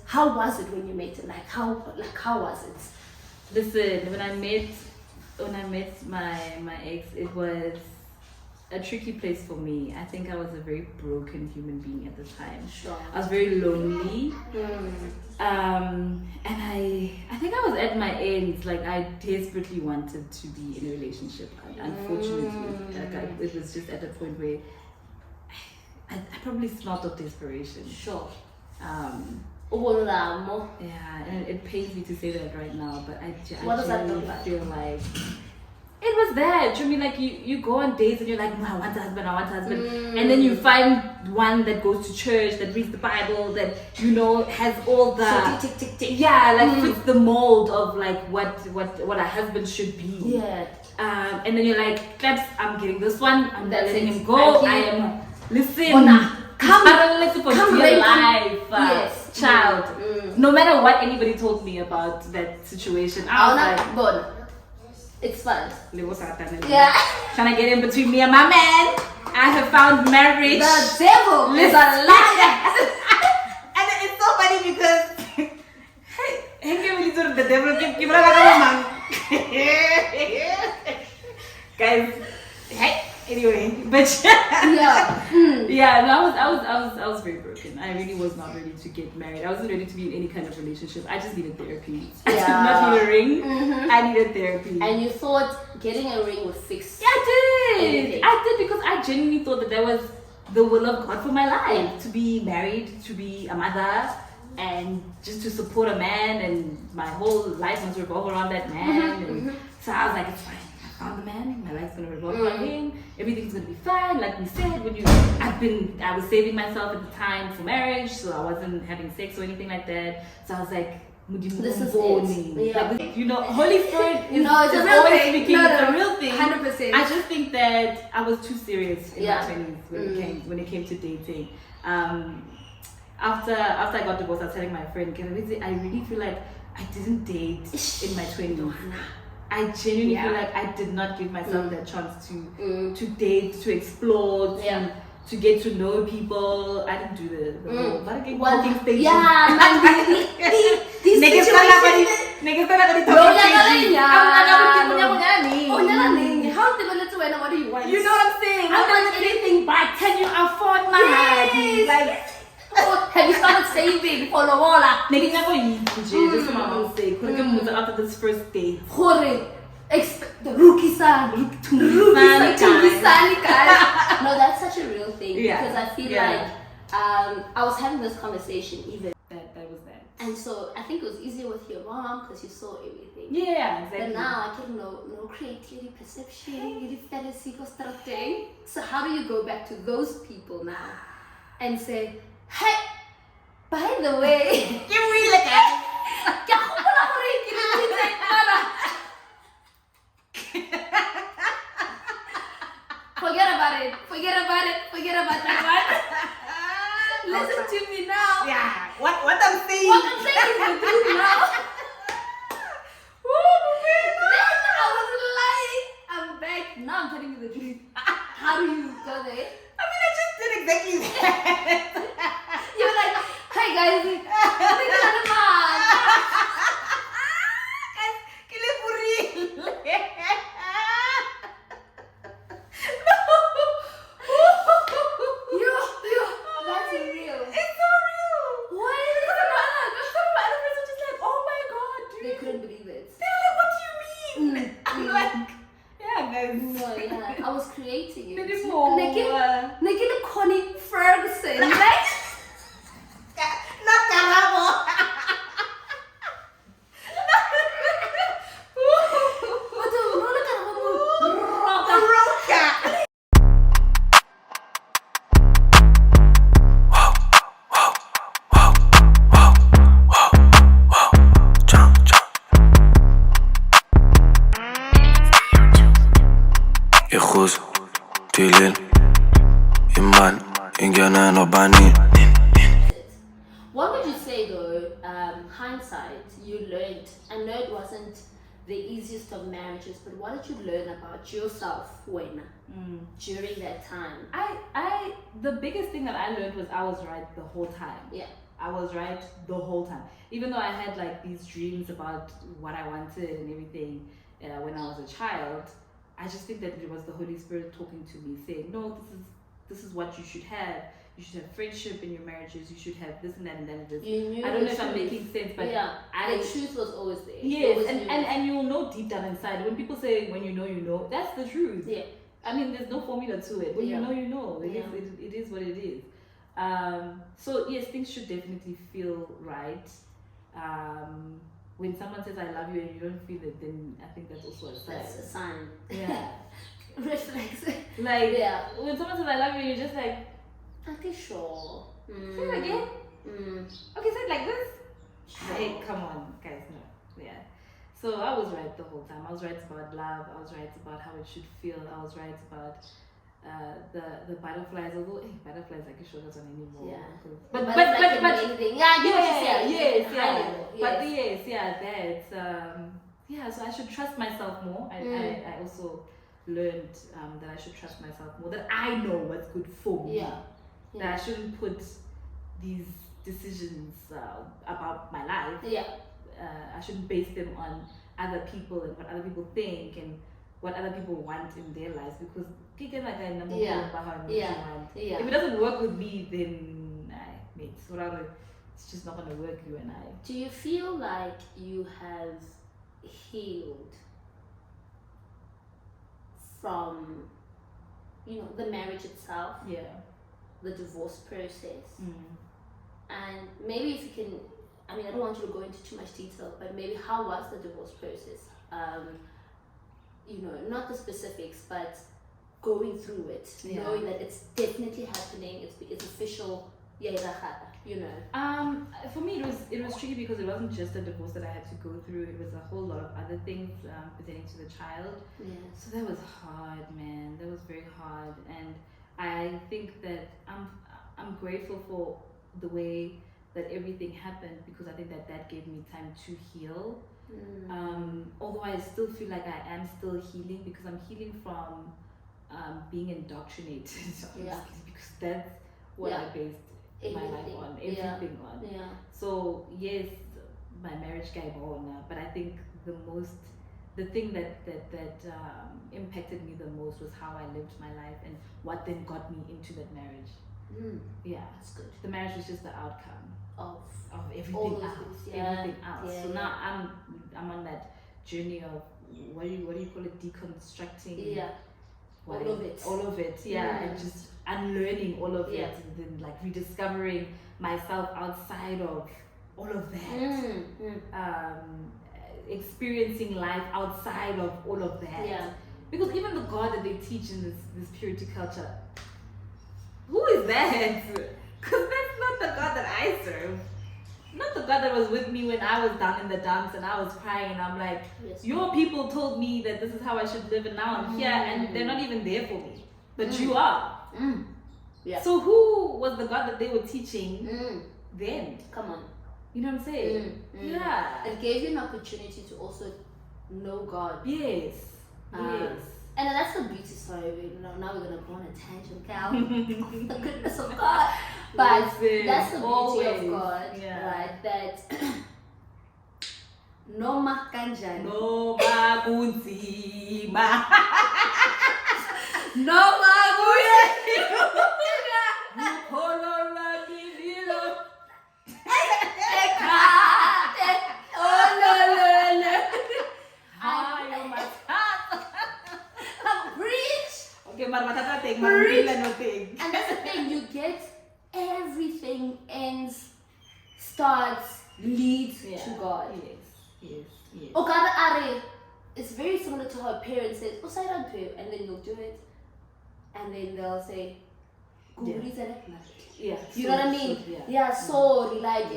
How was it when you met him? How was it? Listen, when I met my ex, it was a tricky place for me. I think I was a very broken human being at the time. Sure. I was very lonely. And I think I was at my end. Like, I desperately wanted to be in a relationship. Unfortunately, it was just at a point where I probably smelled of desperation. Sure. Yeah, and it pains me to say that right now, but I genuinely feel like it was that. I mean, like, you go on dates and you're like, no, I want a husband, and then you find one that goes to church, that reads the Bible, that has all the fits the mold of like what a husband should be. Yeah. And then you're like, Claps, I'm getting this one. I'm letting him go. Come real life, yes. child. No matter what anybody told me about that situation, I was like, it's fun. Yeah. Trying to get in between me and my man. I have found marriage. The devil is a liar. And it's so funny because the devil guys. Hey. Anyway, but no, I was very broken. I really was not ready to get married. I wasn't ready to be in any kind of relationship. I just needed therapy. I did not need a ring. I needed therapy. And you thought getting a ring would fix? Yeah, I did. I did, because I genuinely thought that was the will of God for my life, to be married, to be a mother, and just to support a man, and my whole life must revolve around that man. And so I was like, it's fine. Found the man, my life's gonna revolve around him, everything's gonna be fine. Like we said, I was saving myself at the time for marriage, so I wasn't having sex or anything like that. So I was like, this is it. Like, Holy Spirit is always speaking. It's a real thing. 100%. I just think that I was too serious in my 20s when it came to dating. After I got divorced, I was telling my friend, I really feel like I didn't date in my 20s. I genuinely feel like I did not give myself that chance to date, to explore, to get to know people. I didn't do the whole walking station. Yeah, man, these niggas what do you want? You know what I'm saying? I want anything but. Can you afford my hobby? Like, have you started saving for Lobola? That's what my mom said. After this first date. The rookie son. No, that's such a real thing. Because I feel like I was having this conversation even. That was that. And so I think it was easier with your mom because you saw everything. Yeah, exactly. But now I can no creativity, perception, fantasy constructing. So how do you go back to those people now and say, hey, by the way, forget about that one. Listen to me now. Yeah, what I'm saying. What I'm saying is the truth now. I was lying. I'm back. Now I'm telling you the truth. How do you go there? I mean, I just did exactly that. You're like, hey guys, I was creating it. Naked Connie Ferguson. Not Carabo. What would you say though, hindsight, you learned, I know it wasn't the easiest of marriages, but what did you learn about yourself when during that time? The biggest thing that I learned was I was right the whole time. Yeah. I was right the whole time. Even though I had like these dreams about what I wanted and everything when I was a child, I just think that it was the Holy Spirit talking to me, saying, "No, this is what you should have. You should have friendship in your marriages. You should have this and that and that and this." You knew I don't know the if I'm truth. making sense, but Yeah, I the truth was always there. You yes, always and, knew and it. and you'll know deep down inside when people say when you know, that's the truth. Yeah. I mean, there's no formula to it. When Yeah. you know. It Yeah. it is what it is. So yes, things should definitely feel right. When someone says "I love you" and you don't feel it, then I think that's also a sign. That's a sign. Yeah. Red flags. Like Yeah. when someone says "I love you," you're just like, Okay, sure. say it again. Okay, say it like this. Hey, come on, guys, no. Yeah. So I was right the whole time. I was right about love. I was right about how it should feel. I was right about the butterflies. Although butterflies, I can show that on anymore. Yeah. But anything. Yeah, I get what you're saying. yes, High yeah. level, But yes, yeah, that's yeah. So I should trust myself more. I also learned that I should trust myself more. That I know what's good for me. Yeah. That I shouldn't put these decisions about my life. Yeah. I shouldn't base them on other people and what other people think and what other people want in their lives, because Yeah. if it doesn't work with me, then it's just not gonna work, you and I. Do you feel like you have healed from, the marriage itself, Yeah. the divorce process, and maybe if you can, I don't want you to go into too much detail, but maybe how was the divorce process? Not the specifics, but going through it, knowing that it's definitely happening, it's official, For me, it was tricky because it wasn't just a divorce that I had to go through. It was a whole lot of other things pertaining to the child. Yes. So that was hard, man. That was very hard, and I think that I'm grateful for the way that everything happened, because I think that gave me time to heal. Although I still feel like I am still healing, because I'm healing from being indoctrinated. Yeah. Because that's what I based my life on, everything on. Yeah. So yes, my marriage guy but I think the thing that impacted me the most was how I lived my life and what then got me into that marriage. Yeah, That's good. the marriage was just the outcome Of everything all those else. things, yeah. Everything else. Yeah, So yeah. now I'm on that journey of what do you call it, deconstructing. Yeah. All of it. All of it, yeah, and just unlearning all of Yeah. it, and then like rediscovering myself outside of all of that. Experiencing life outside of all of that. Yeah. Because even the God that they teach in this purity culture, who is that? Because that's not the God that I serve. Not the God that was with me when I was down in the dumps and I was crying and I'm like, Yes. your people told me that this is how I should live, and now I'm here and they're not even there for me. But you are. Yeah. So who was the God that they were teaching then? Come on. You know what I'm saying? Yeah. It gave you an opportunity to also know God. Yes. Yes. And that's the beauty. Sorry, now we're gonna go on a tangent, Cal. The goodness of God. But Listen, that's the beauty always. of God, right? That noma kanjani. No bakunzima. Noma And that's the thing, you get everything ends, starts, leads to God. Yes. Okada Are, it's very similar to how a parent says, oh, say don't do it, and then you'll do it, and then they'll say, Yeah. You know what I mean? Sorry, like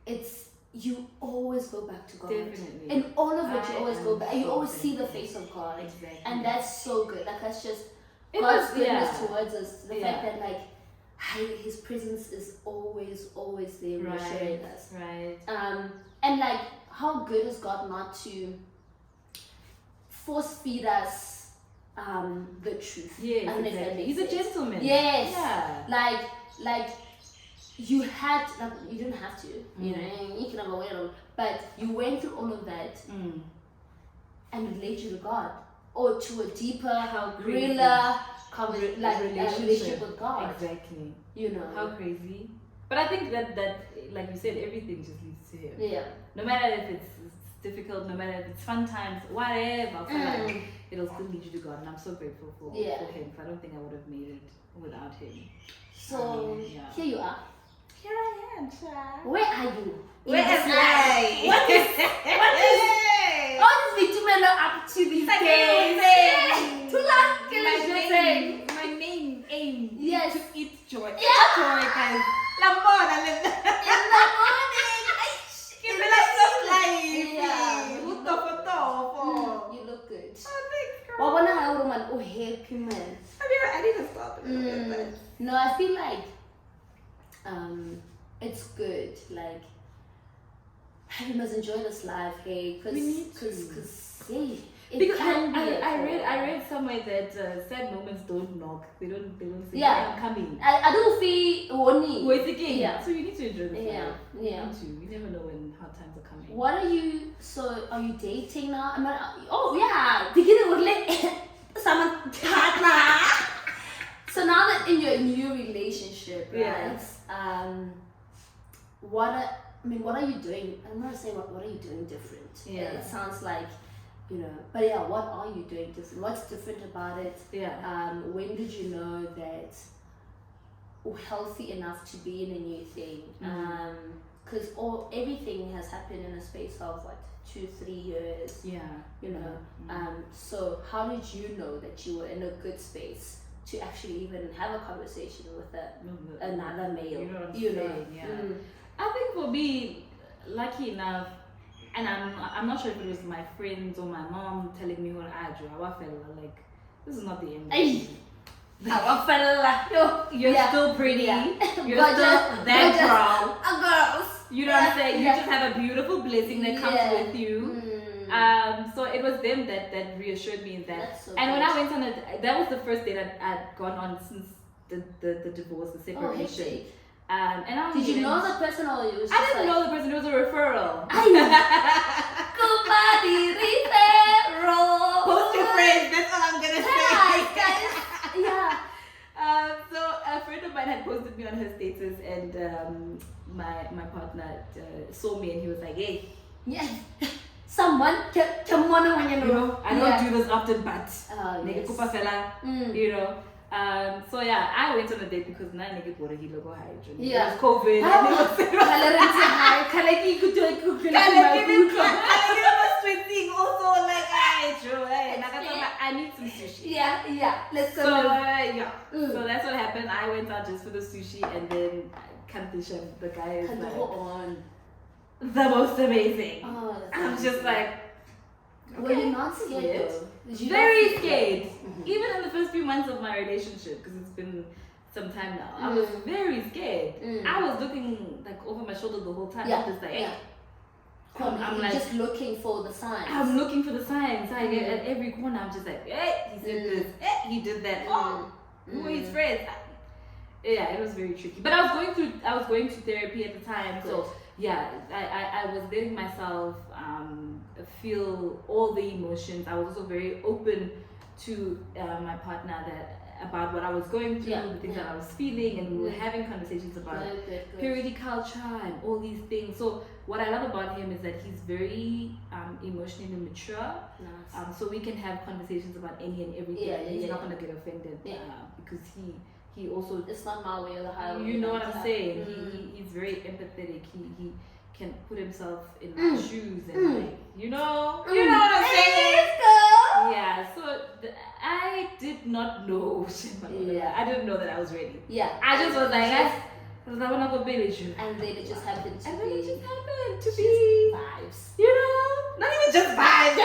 it's you always go back to God. Definitely. In all of it, you always go back. You so always see the thankful. face of God. Exactly. And that's so good. Like that's just It God's was- goodness yeah. towards us. The fact that like His presence is always there reassuring us. Right. And like how good is God not to force feed us the truth? Yes, I don't know if that exactly. makes He's a sense. gentleman. Yes. Yeah. Like you had, like, you didn't have to, you know, and you can avoid it, but you went through all of that and relate you to God or to a deeper, realer relationship with God. Exactly. You know. How crazy. But I think that like you said, everything just leads to Him. Yeah. No matter if it's difficult, no matter if it's fun times, whatever, like, it'll still lead you to God, and I'm so grateful for Him. I don't think I would have made it without Him. So here you are. Here I am, child. Where are you? Where am I? What is Boitumelo up to these days? My main aim yes. is to eat joy. Yeah. Joy, guys. In the morning. Give me like some life. Yeah. You look good. Oh, thanks, girl. Well, when I woman, oh, happy man. I need to stop a little bit. No, I feel like it's good. Like, we must enjoy this life, hey, because hey, because I read somewhere that sad moments don't knock. They don't say I'm coming. I don't feel warning. Wait again. Yeah. So you need to enjoy this life. Yeah. You never know when hard times are coming. What are you? So are you dating now? Oh yeah, beginning with like someone partner. So now that in your new relationship, right? What are you doing? I'm not saying what are you doing different. Yeah. It sounds like, you know, but yeah, what are you doing different? What's different about it? Yeah. When did you know that we're healthy enough to be in a new thing? Because everything has happened in a space of 2-3 years. Yeah. You know. So how did you know that you were in a good space to actually even have a conversation with another male? You know what I'm saying? Yeah. I think for me, lucky enough, and I'm not sure if it was my friends or my mom telling me what I do. I felt like this is not the end. You're still pretty. Yeah. You're still that girl. You know what I'm saying? You just have a beautiful blessing that comes with you. So it was them that reassured me that. So and when I went on that was the first date I'd gone on since the divorce, the separation. And I did you know the person or it was just I didn't know the person, it was a referral. Referral. Post your friends, that's all I'm gonna say. Guys. Yeah. So a friend of mine had posted me on her status, and my partner saw me and he was like, hey. Yeah. Someone come on, you know. I don't do this often, but you know. So yeah, I went on a date because now I get worried. It was COVID. I need some sushi. Yeah. Let's go. So that's what happened. I went out just for the sushi, and then Kantishan, the guy is like the most amazing. I'm just like, were you not scared though? Very scared. Even in the first few months of my relationship, because it's been some time now, I was very scared. I was looking like over my shoulder the whole time. I'm just like, I'm like, just looking for the signs. I'm looking for the signs. Like at every corner, I'm just like, hey, he said this, hey, he did that. Oh, who are his friends? Yeah, it was very tricky. But I was going to therapy at the time, so yeah, I was letting myself feel all the emotions. I was also very open to my partner about what I was going through, the things that I was feeling, and we were having conversations about purity culture and all these things. So what I love about him is that he's very emotionally mature. So we can have conversations about any and everything. He's not gonna get offended because he also, it's not my way or the highway. You know what I'm saying? He's very empathetic. He can put himself in my shoes and like, you know what I'm saying? Yeah, so I did not know. I didn't know that I was ready. Yeah, I just was like, I want to go village you. And then it just happened to be vibes. You know, not even just vibes.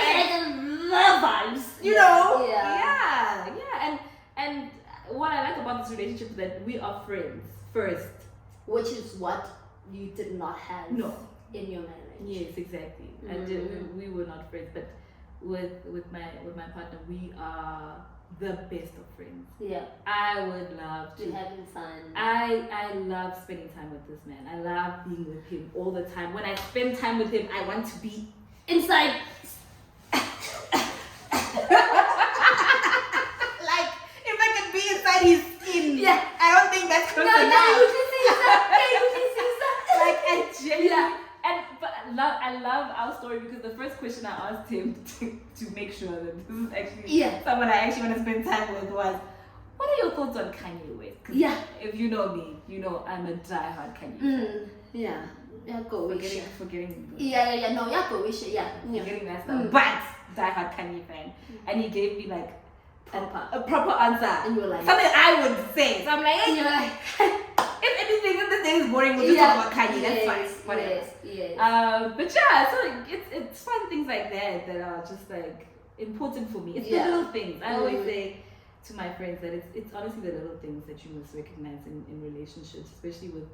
The vibes. You know. Yeah. And what I like about this relationship is that we are friends first, which is what you did not have in your marriage. Yes, exactly. We were not friends, but with my partner, we are the best of friends. Yeah. I would love to. We're having fun. I love spending time with this man. I love being with him all the time. When I spend time with him, I want to be inside. Like, if I could be inside his skin. Yeah. I don't think that's close enough. Like, I genuinely. I love our story because the first question I asked him to make sure that this is actually someone I actually want to spend time with was, what are your thoughts on Kanye West? Yeah. If you know me, you know I'm a diehard Kanye fan. Yeah. Yeah, go wish. Forgetting. Yeah. No, yeah, go wish. Yeah. Forgetting that stuff. But diehard Kanye fan. And he gave me like a proper answer. And you were like, something I would say. So I'm like, and you're like, if anything, if this thing is boring, we'll just talk about Kanye. That's fine. Whatever. Yes. But yeah, so it's fun things like that are just like important for me. It's the little things. I always say to my friends that it's honestly the little things that you must recognize in relationships, especially with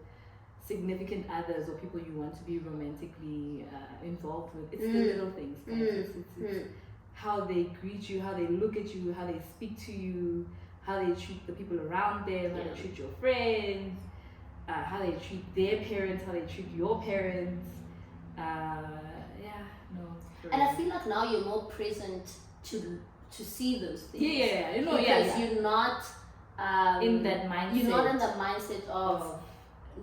significant others or people you want to be romantically involved with. It's the little things, guys. It's how they greet you, how they look at you, how they speak to you, how they treat the people around them, how they treat your friends, how they treat their parents, how they treat your parents. And I feel like now you're more present to see those things. Because you're not in that mindset. You're not in the mindset of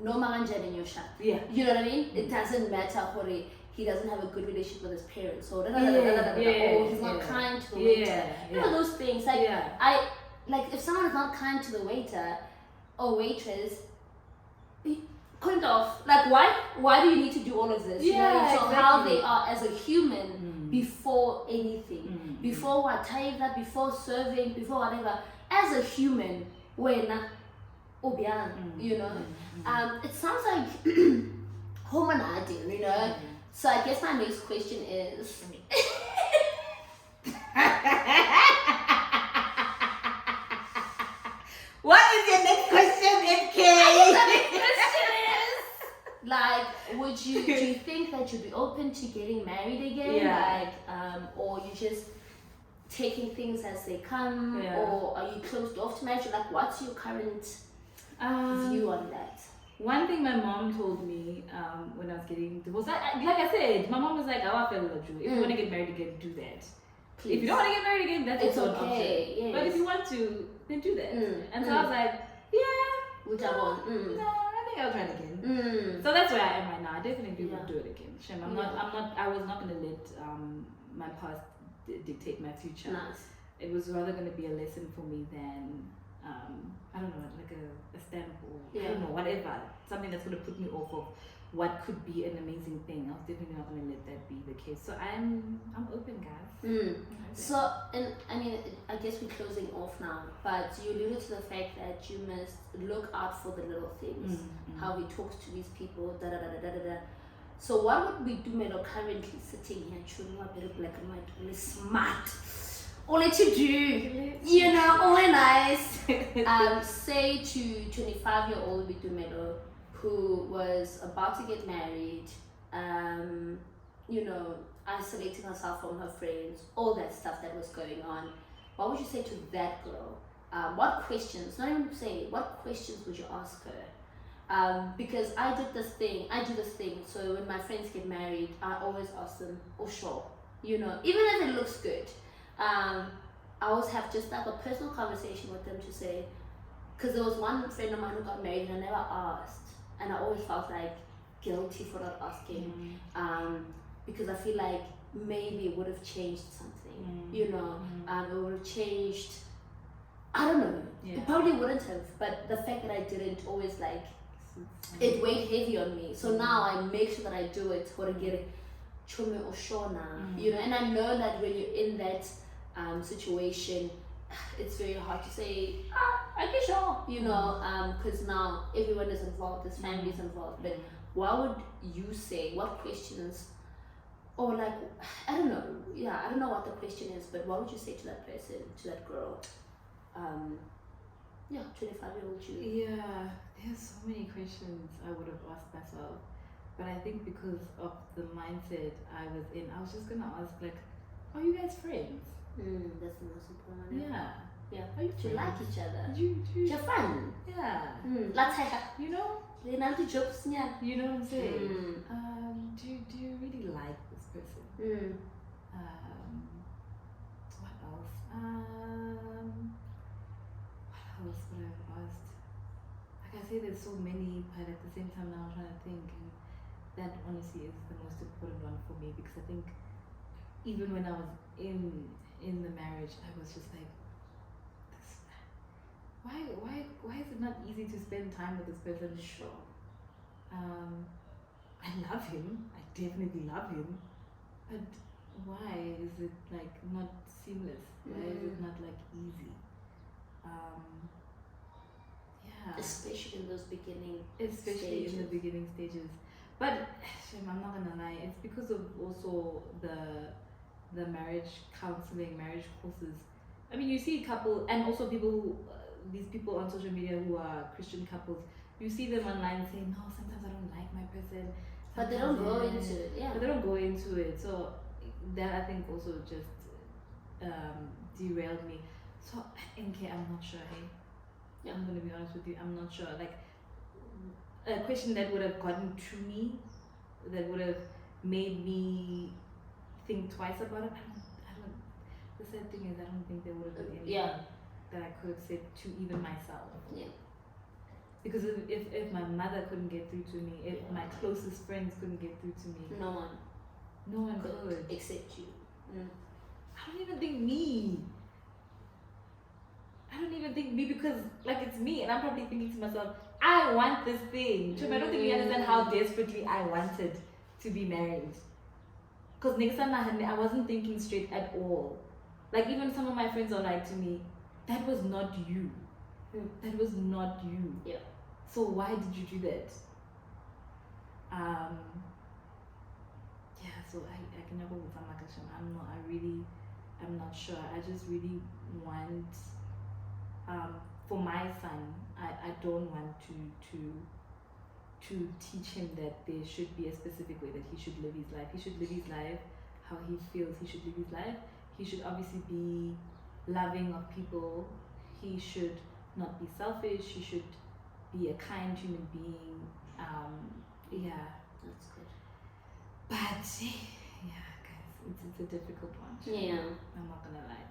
no mangan in your shop. Yeah. You know what I mean? It doesn't matter whether he doesn't have a good relationship with his parents or he's not kind to the waiter. You know those things. Like I like if someone is not kind to the waiter or waitress, kind of like why do you need to do all of this? So how they are as a human before anything, before whatever, before serving, before whatever, as a human, when you know, it sounds like hominid, you know. So I guess my next question is. What is your next question, MK? Like, do you think that you'd be open to getting married again? Like, or you just taking things as they come, or are you closed off to marriage? Like, what's your current view on that? One thing my mom told me when I was getting divorced, like I said, my mom was like, "Oh, I feel like you. If you want to get married again, do that. Please. If you don't want to get married again, that's it's also okay. an option. Yes. But if you want to, then do that." And so I was like, which I want. No, I think I'll try it again. So that's where I am right now. I definitely would do it again. Shem, I was not gonna let my past dictate my future. Nice. It was rather gonna be a lesson for me than I don't know, like a stamp or I don't know, whatever. Something that's gonna put me off of what could be an amazing thing. I was definitely not gonna let that be the case. So I'm open, guys. So, and I mean, I guess we're closing off now, but you alluded to the fact that you must look out for the little things, how he talks to these people, So what would Boitumelo currently sitting here, chewing a bit of black and white, really smart, only to do, you know, only nice. Say to 25-year-old Boitumelo who was about to get married, you know, isolating herself from her friends, all that stuff that was going on. What would you say to that girl? What questions, not even say, what questions would you ask her? Because I do this thing, so when my friends get married, I always ask them, oh sure, you know, even if it looks good, I always have just like a personal conversation with them to say, because there was one friend of mine who got married and I never asked, and I always felt like guilty for not asking, because I feel like maybe it would have changed something, you know, it would have changed, I don't know, it probably wouldn't have, but the fact that I didn't always like, it weighed heavy on me. So now I make sure that I do it for get it chume or shona, you know, and I know that when you're in that situation, it's very hard to say, I can show, you know, because now everyone is involved, his family is involved. But what would you say? What questions, or like, I don't know, I don't know what the question is, but what would you say to that person, to that girl? 25-year-old you. Yeah, there's so many questions I would have asked myself, but I think because of the mindset I was in, I was just gonna ask like, are you guys friends? That's the most important. Yeah, Yeah. Are you To like each other. You You're fun. yeah. Let's have You know? you know the jokes, yeah. You know what I'm saying? Do you really like this person? What else? What else would I have asked? Like I say, there's so many, but at the same time now I'm trying to think, and that honestly is the most important one for me, because I think even when I was in the marriage, I was just like, this, why is it not easy to spend time with this person? Sure. I love him. I definitely love him, but why is it like not seamless? Why is it not like easy? Yeah. Especially in those beginning Especially in the beginning stages. But I'm not gonna lie, it's because of also the marriage counseling, marriage courses. I mean, you see couple, and also people who, these people on social media who are Christian couples, you see them online saying, no, sometimes I don't like my person. But they don't go into it, yeah. But they don't go into it. So that I think also just derailed me. So NK, I'm not sure, hey? Yeah. I'm gonna be honest with you, I'm not sure. Like, a question that would have gotten to me, that would have made me think twice about it. I don't. The sad thing is, I don't think there would have been anything that I could have said to even myself. Yeah. Because if my mother couldn't get through to me, if my closest friends couldn't get through to me, no one could except you. I don't even think me. Because like it's me, and I'm probably thinking to myself, I want this thing. I don't think you understand how desperately I wanted to be married. Because next time I wasn't thinking straight at all. Like even some of my friends are like to me, that was not you. That was not you. Yeah. So why did you do that? Yeah, so I can never with Samakasham. I'm not sure. I just really want for my son, I don't want to teach him that there should be a specific way that he should live his life. He should live his life how he feels he should live his life. He should obviously be loving of people. He should not be selfish. He should be a kind human being. Yeah. That's good. But yeah, guys, it's a difficult one. Yeah. I'm not gonna lie.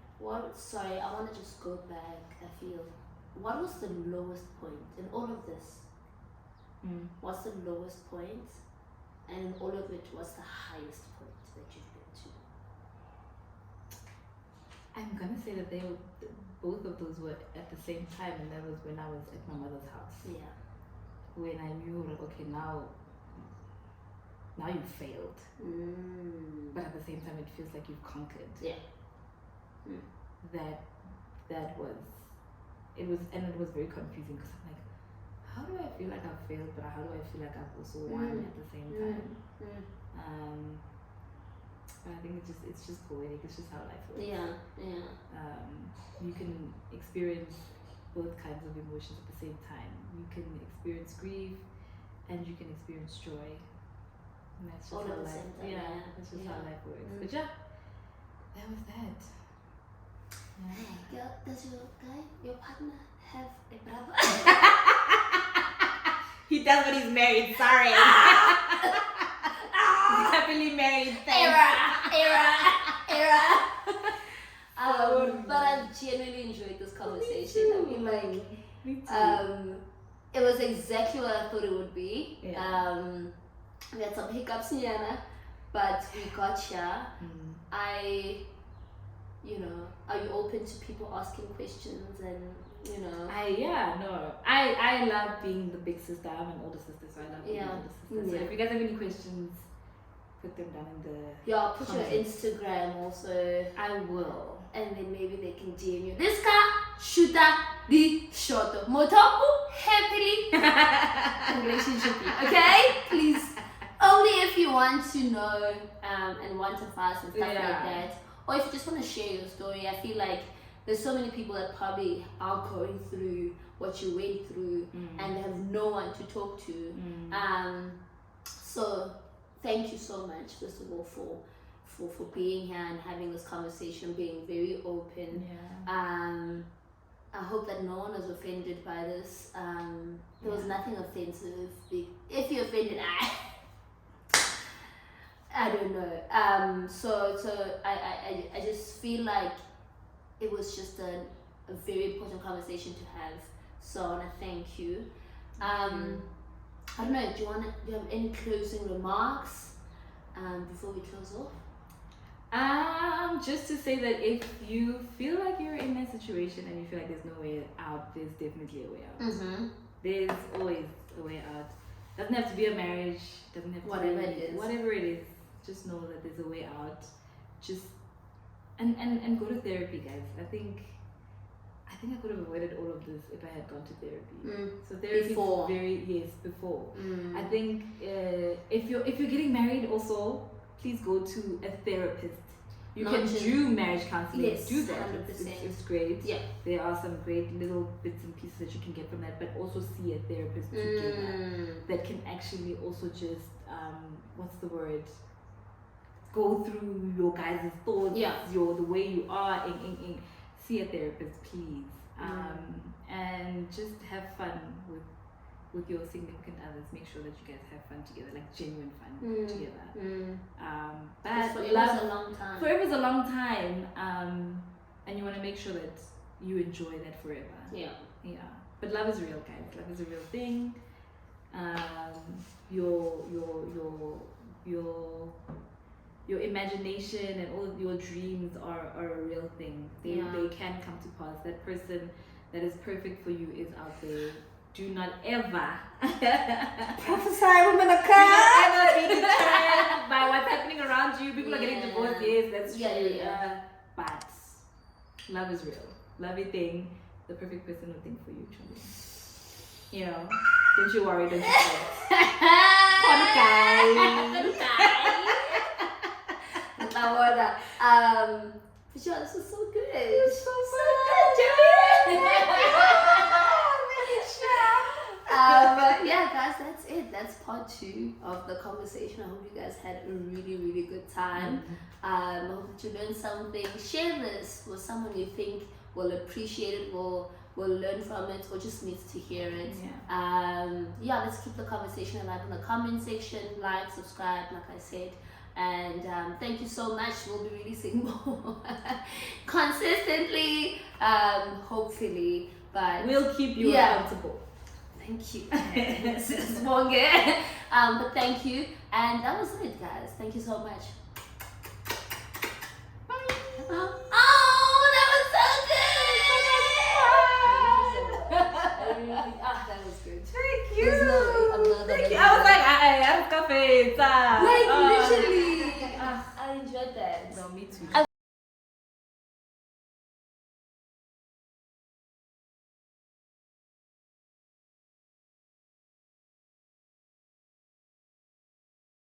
Sorry, I want to just go back. I feel, what was the lowest point in all of this? What's the lowest point? And in all of it, what's the highest point that you've been to? I'm gonna say that both of those were at the same time, and that was when I was at my mother's house. Yeah. When I knew, like, okay, now you failed. But at the same time, it feels like you've conquered. Yeah. That was, it was very confusing, because I'm like, how do I feel like I've failed, but how do I feel like I've also won at the same time? But I think it's just poetic. It's just how life works. Yeah. You can experience both kinds of emotions at the same time. You can experience grief, and you can experience joy. And that's just all how at the life. same time. Yeah, that's just how life works. But yeah, that was that. Yeah. Does your partner have a brother? He does, but he's married. Sorry. He's happily married. Era. But I've genuinely enjoyed this conversation. I mean, Me too. It was exactly what I thought it would be. Yeah. We had some hiccups, Niana, but we got here. Are you open to people asking questions and, I love being the big sister. I'm an older sister, so I love being the older sister. So if you guys have any questions, put them down in the put comments. your Instagram also. I will. And then maybe they can DM you. This car, shooter, the shorter. Motoku, happily relationship. Okay? Please. Only if you want to know and want to fast and stuff like that. Or if you just want to share your story. I feel like there's so many people that probably are going through what you went through and they have no one to talk to. So thank you so much, first of all, for being here and having this conversation, being very open. I hope that no one was offended by this. There was nothing offensive. If you're offended, I don't know. So I just feel like it was just a very important conversation to have. So I want to thank you. I don't know. Do you have any closing remarks before we close off? Just to say that if you feel like you're in that situation and you feel like there's no way out, there's definitely a way out. Mm-hmm. There's always a way out. Doesn't have to be a marriage. Doesn't have to Whatever be it is. whatever it is. Just know that there's a way out. Just and go to therapy, guys. I think I could have avoided all of this if I had gone to therapy. So therapy Before. is before. I think if you're getting married, also please go to a therapist. You can do marriage counseling. Yes, do that. 100%. It's great. Yeah. There are some great little bits and pieces that you can get from that, but also see a therapist together that can actually also just what's the word? Go through your guys' thoughts, the way you are, see a therapist, please. And just have fun with your significant others. Make sure that you guys have fun together, like genuine fun together. But forever's a long time. Forever's a long time. And you want to make sure that you enjoy that forever. Yeah. But love is real, guys. Love is a real thing. Your imagination and all of your dreams are a real thing. They can come to pass. That person that is perfect for you is out there. Do not ever prophesy, woman of do not ever be deterred by what's happening around you. People are getting divorced. Yes, that's true. But love is real. Love your thing. The perfect person will think for you, truly. You know, don't you worry, don't you fret. Vishal, this was so good. It was so good, yeah, guys, that's it. That's part 2 of the conversation. I hope you guys had a really, really good time. I hope that you learned something. Share this with someone you think will appreciate it, will learn from it, or just needs to hear it. Let's keep the conversation alive in the comment section. Like, subscribe, like I said. And thank you so much. We'll be releasing more consistently, hopefully. But we'll keep you accountable. Thank you. This is longer. But thank you. And that was it, guys. Thank you so much. Bye. Oh, that was so good. That was good. Thank you. Thank you. I was like, I have coffee. Like, literally. I enjoyed that. No, me too.